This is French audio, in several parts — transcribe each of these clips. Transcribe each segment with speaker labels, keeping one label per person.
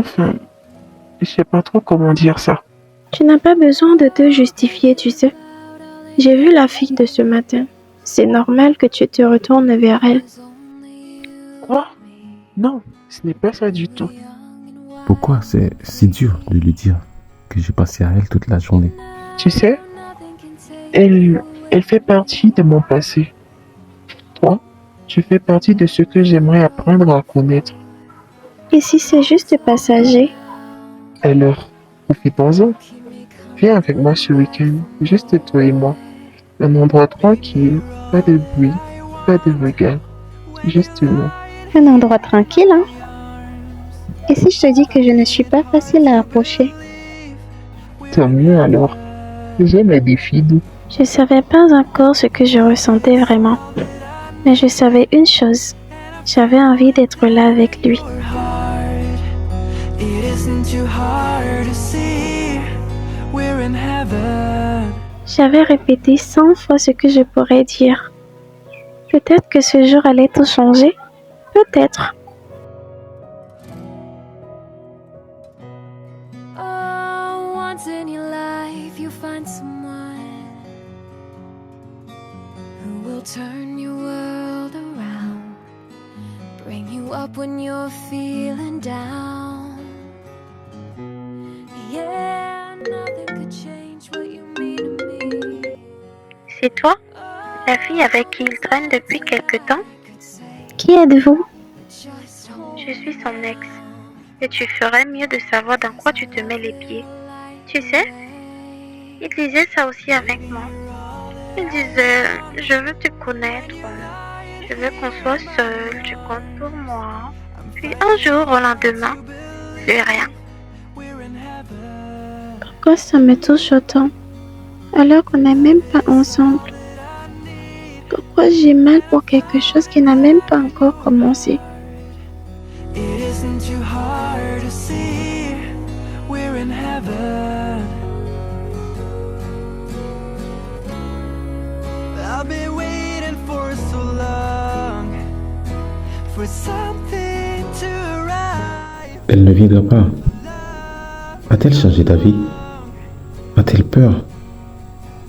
Speaker 1: Enfin, je sais pas trop comment dire ça.
Speaker 2: Tu n'as pas besoin de te justifier, tu sais. J'ai vu la fille de ce matin. C'est normal que tu te retournes vers elle.
Speaker 1: Quoi? Non, ce n'est pas ça du tout.
Speaker 3: Pourquoi c'est si dur de lui dire que j'ai passé à elle toute la journée?
Speaker 1: Tu sais, elle fait partie de mon passé. Toi, tu fais partie de ce que j'aimerais apprendre à connaître.
Speaker 2: Et si c'est juste passager?
Speaker 1: Alors, profitons-en. Viens avec moi ce week-end, juste toi et moi. Un endroit tranquille, pas de bruit, pas de regard, juste nous.
Speaker 2: Un endroit tranquille, hein? Et si je te dis que je ne suis pas facile à approcher?
Speaker 1: Tant mieux alors. J'aime les défis doux.
Speaker 2: Je savais pas encore ce que je ressentais vraiment. Mais je savais une chose. J'avais envie d'être là avec lui. J'avais répété 100 fois ce que je pourrais dire. Peut-être que ce jour allait tout changer. Peut-être.
Speaker 4: Oh, once in your life you find someone who will turn your world around, bring you up when you're feeling down. Yeah, nothing could change what you mean to me.
Speaker 2: C'est toi? La fille avec qui il traîne depuis quelque temps? Qui êtes-vous? Je suis son ex. Et tu ferais mieux de savoir dans quoi tu te mets les pieds. Tu sais, il disait ça aussi avec moi. Il disait, je veux te connaître. Je veux qu'on soit seul, tu comptes pour moi. Puis un jour au lendemain, plus rien. Pourquoi ça me touche autant? Alors qu'on n'est même pas ensemble. Pourquoi j'ai mal pour quelque chose qui n'a même pas encore commencé?
Speaker 3: Elle ne viendra pas. A-t-elle changé d'avis? A-t-elle peur?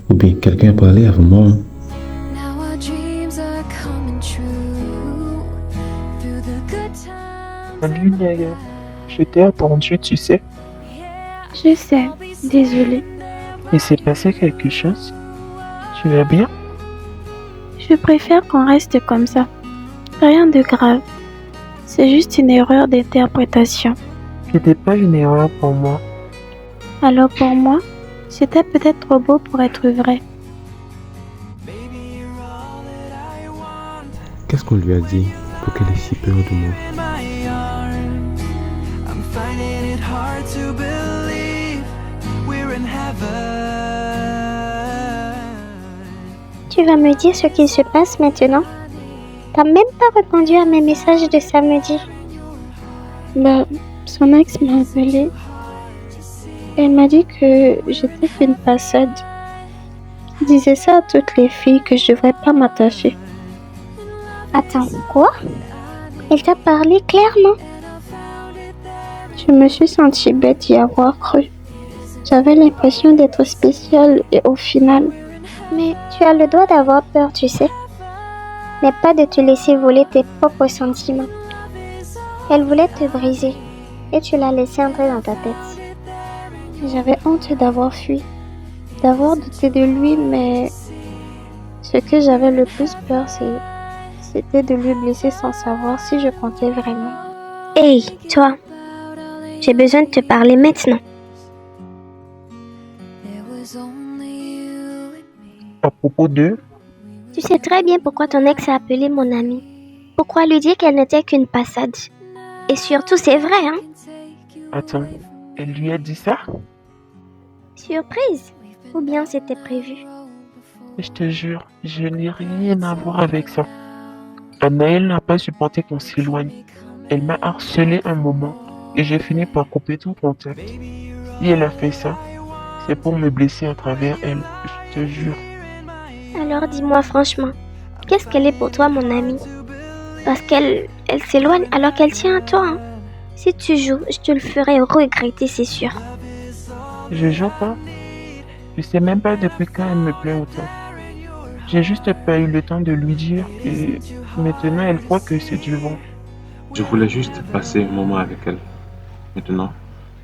Speaker 3: Ou bien quelqu'un a parlé avant moi?
Speaker 4: Now our dreams are coming true through the good times.
Speaker 1: Salut Naya, je t'ai attendu, tu sais.
Speaker 2: Je sais, désolée.
Speaker 1: Il s'est passé quelque chose? Tu vas bien?
Speaker 2: Je préfère qu'on reste comme ça. Rien de grave. C'est juste une erreur d'interprétation.
Speaker 1: C'était pas une erreur pour moi.
Speaker 2: Alors pour moi, c'était peut-être trop beau pour être vrai.
Speaker 3: Qu'est-ce qu'on lui a dit pour qu'elle ait si peur de moi?
Speaker 5: Tu vas me dire ce qu'il se passe maintenant? T'as même pas répondu à mes messages de samedi.
Speaker 2: Bah, son ex m'a appelé. Elle m'a dit que j'étais qu'une passade. Il disait ça à toutes les filles que je devrais pas m'attacher.
Speaker 5: Attends, quoi? Elle t'a parlé clairement?
Speaker 2: Je me suis sentie bête d'y avoir cru. J'avais l'impression d'être spéciale et au final...
Speaker 5: Mais tu as le droit d'avoir peur, tu sais. Mais pas de te laisser voler tes propres sentiments. Elle voulait te briser et tu l'as laissé entrer dans ta tête.
Speaker 2: J'avais honte d'avoir fui, d'avoir douté de lui, mais ce que j'avais le plus peur, c'était de lui blesser sans savoir si je comptais vraiment.
Speaker 5: Hey, toi, j'ai besoin de te parler maintenant.
Speaker 1: À propos d'eux,
Speaker 5: Tu sais très bien pourquoi ton ex a appelé mon amie. Pourquoi lui dire qu'elle n'était qu'une passade. Et surtout, c'est vrai, hein?
Speaker 1: attends, elle lui a dit ça?
Speaker 5: Surprise? Ou bien c'était prévu?
Speaker 1: Je te jure, je n'ai rien à voir avec ça. Anaëlle n'a pas supporté qu'on s'éloigne. Elle m'a harcelé un moment et j'ai fini par couper tout contact. Si elle a fait ça, c'est pour me blesser à travers elle, je te jure.
Speaker 5: Alors dis-moi franchement, qu'est-ce qu'elle est pour toi, mon amie? Parce qu'elle s'éloigne alors qu'elle tient à toi, hein? Si tu joues, je te le ferai regretter, c'est sûr.
Speaker 1: Je joue pas. Je sais même pas depuis quand elle me plaît autant. J'ai juste pas eu le temps de lui dire et maintenant elle croit que c'est du vent.
Speaker 3: Je voulais juste passer un moment avec elle. Maintenant,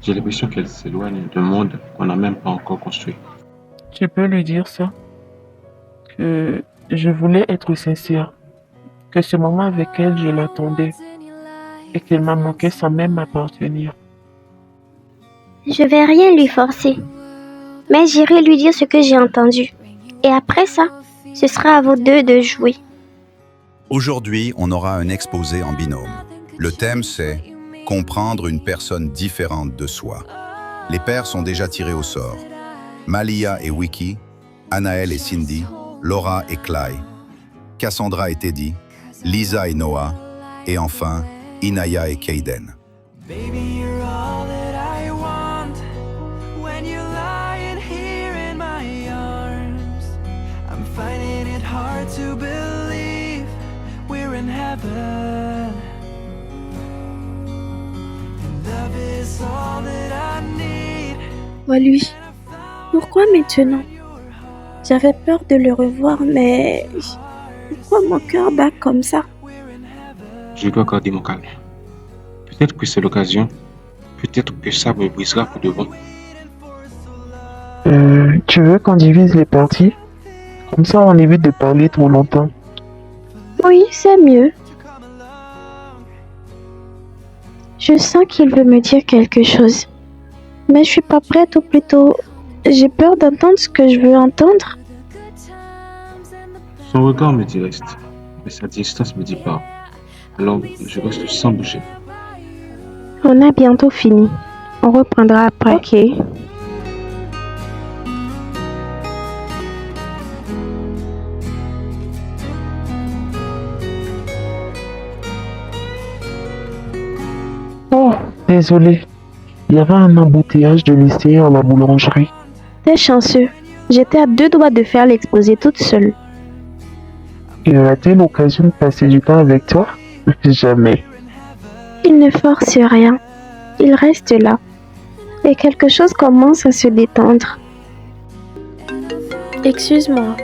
Speaker 3: j'ai l'impression qu'elle s'éloigne d'un monde qu'on n'a même pas encore construit.
Speaker 1: Tu peux lui dire ça? Que je voulais être sincère. Que ce moment avec elle, je l'attendais. Et qu'elle m'a manqué sans même m'appartenir.
Speaker 5: Je vais rien lui forcer. Mais j'irai lui dire ce que j'ai entendu. Et après ça, ce sera à vous deux de jouer.
Speaker 6: Aujourd'hui, on aura un exposé en binôme. Le thème, c'est « Comprendre une personne différente de soi ». Les paires sont déjà tirés au sort. Malia et Wiki, Anaël et Cindy, Laura et Clay, Cassandra et Teddy, Lisa et Noah, et enfin, Inaya et Kaden.
Speaker 7: Baby, you're all that I want. When you're lying here in my arms, I'm finding it hard to believe we're in heaven. Love is all that I need.
Speaker 8: Oh lui, pourquoi maintenant? J'avais peur de le revoir, mais pourquoi mon cœur bat comme ça?
Speaker 3: Je dois garder mon calme. Peut-être que c'est l'occasion. Peut-être que ça me brisera pour de bon.
Speaker 1: Tu veux qu'on divise les parties? Comme ça on évite de parler trop longtemps.
Speaker 8: Oui, c'est mieux. Je sens qu'il veut me dire quelque chose. Mais je suis pas prête, ou plutôt, j'ai peur d'entendre ce que je veux entendre.
Speaker 3: Son regard me dit reste, mais sa distance me dit pas. Alors, je reste sans bouger.
Speaker 8: On a bientôt fini. On reprendra après. Ok.
Speaker 1: Oh, désolé. Il y avait un embouteillage de lycéens à la boulangerie.
Speaker 8: T'es chanceux. J'étais à 2 doigts de faire l'exposé toute seule.
Speaker 1: Et auras-t-il l'occasion de passer du temps avec toi? Jamais.
Speaker 8: Il ne force rien. Il reste là. Et quelque chose commence à se détendre. Excuse-moi.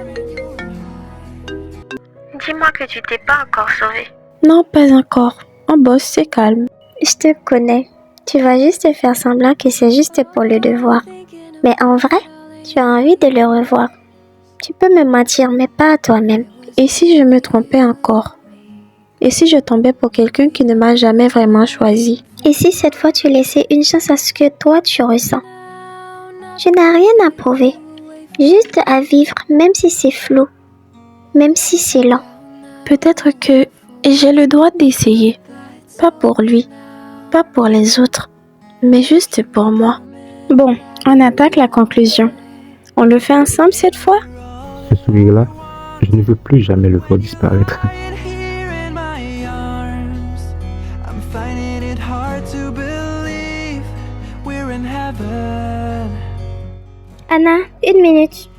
Speaker 2: Dis-moi que tu t'es pas encore sauvé.
Speaker 8: Non, pas encore. On bosse, c'est calme.
Speaker 5: Je te connais. Tu vas juste faire semblant que c'est juste pour le devoir. Mais en vrai, tu as envie de le revoir. Tu peux me mentir, mais pas à toi-même.
Speaker 8: Et si je me trompais encore? Et si je tombais pour quelqu'un qui ne m'a jamais vraiment choisi?
Speaker 5: Et si cette fois tu laissais une chance à ce que toi tu ressens? Tu n'as rien à prouver. Juste à vivre, même si c'est flou. Même si c'est lent.
Speaker 8: Peut-être que j'ai le droit d'essayer. Pas pour lui, pas pour les autres, mais juste pour moi. Bon, on attaque la conclusion. On le fait ensemble cette fois?
Speaker 3: Ce sourire-là, je ne veux plus jamais le voir disparaître.
Speaker 7: Lying here in my arms, I'm finding it hard to believe we're in heaven.
Speaker 5: Anna, 1 minute.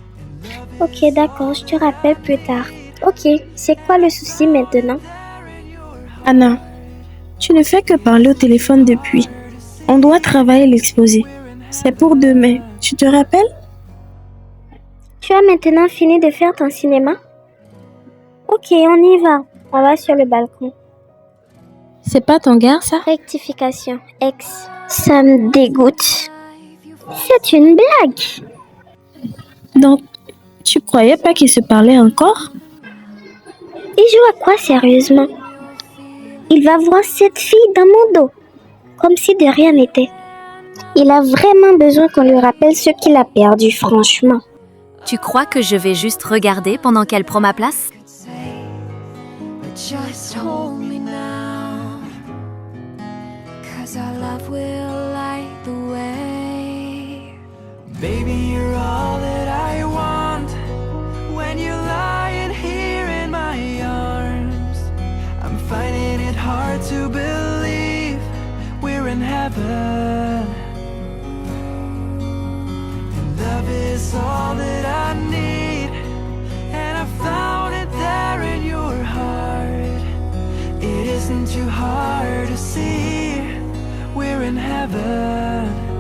Speaker 5: Ok, d'accord, je te rappelle plus tard. Ok, c'est quoi le souci maintenant?
Speaker 8: Anna, tu ne fais que parler au téléphone depuis. On doit travailler l'exposé. C'est pour demain. Tu te rappelles?
Speaker 5: Tu as maintenant fini de faire ton cinéma? Ok, on y va. On va sur le balcon.
Speaker 8: C'est pas ton gars, ça?
Speaker 5: Rectification. Ex. Ça me dégoûte. C'est une blague.
Speaker 8: Donc, tu croyais pas qu'ils se parlaient encore?
Speaker 5: Il joue à quoi sérieusement? Il va voir cette fille dans mon dos. Comme si de rien n'était. Il a vraiment besoin qu'on lui rappelle ce qu'il a perdu, franchement.
Speaker 9: Tu crois que je vais juste regarder pendant qu'elle prend ma place?
Speaker 4: But just hold me now, 'cause our love will light the way.
Speaker 7: Baby, you're all that I want. When you're lying here in my arms, I'm finding it hard to believe we're in heaven. Love is all that I need, and I found it there in your heart. It isn't too hard to see we're in heaven.